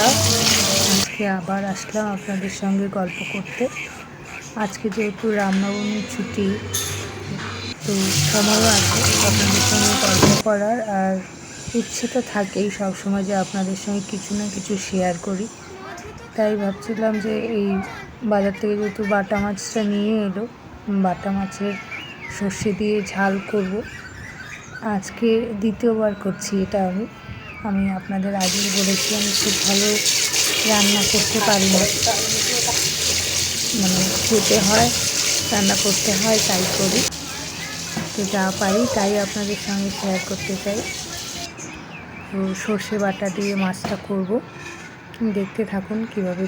আজকে আবার আসলাম আপনাদের সঙ্গে গল্প করতে। আজকে যেহেতু রামনবমীর ছুটি, তো সময়ও আছে আপনাদের সঙ্গে গল্প করার, আর ইচ্ছে তো থাকেই সবসময় যে আপনাদের সঙ্গে কিছু না কিছু শেয়ার করি। তাই ভাবছিলাম যে এই বাজার থেকে যেহেতু বাটা মাছটা নিয়ে এলো, বাটা মাছের সর্ষে দিয়ে ঝাল করব। আজকে দ্বিতীয়বার করছি এটা। আমি আপনাদের আগেই বলেছি আমি খুব ভালো রান্না করতে পারি না, মানে খেতে হয়, রান্না করতে হয়, তাই করি। তো যা পারি তাই আপনাদের সঙ্গে শেয়ার করতে চাই। তো সর্ষে বাটা দিয়ে মাছটা করব, দেখতে থাকুন কীভাবে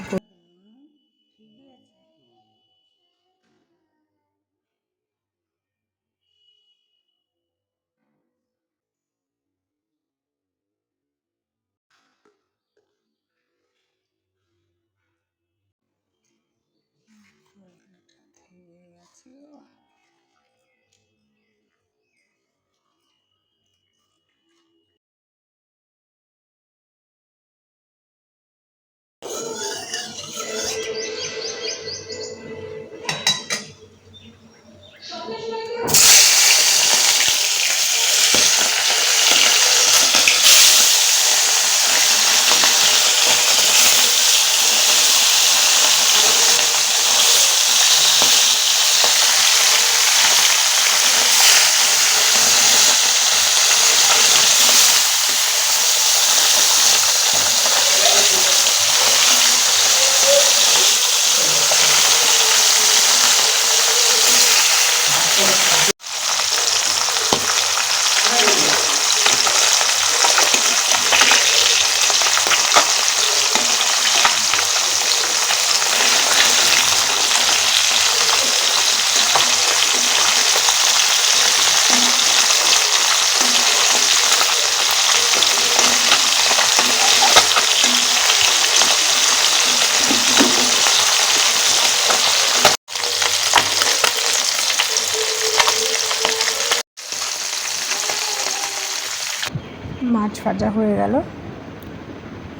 মাছ ভাজা হয়ে গেল।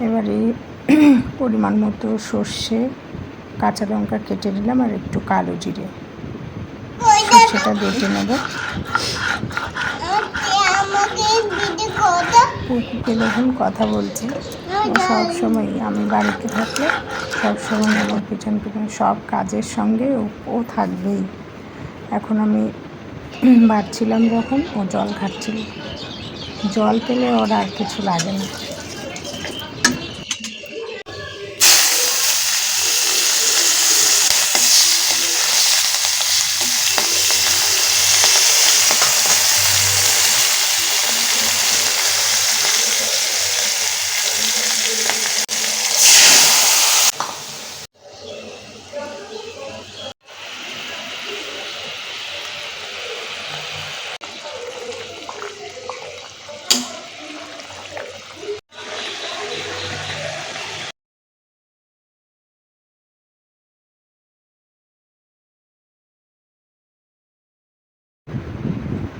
এবারে পরিমাণ মতো সর্ষে, কাঁচা লঙ্কা কেটে দিলাম আর একটু কালো জিরে, সর্ষেটা বেটে নেব। পুকুকে দেখুন কথা বলছে, সব সময় আমি বাড়িতে থাকলে সবসময় আমার পেছন পেছন সব কাজের সঙ্গে ও থাকবেই। এখন আমি বাড়ছিলাম যখন, ও জল খাচ্ছিল। জল পেলে ওর আর কিছু লাগে না।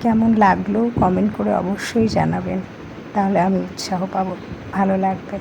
কেমন লাগলো কমেন্ট করে অবশ্যই জানাবেন, তাহলে আমি উৎসাহ পাবো, ভালো লাগবে।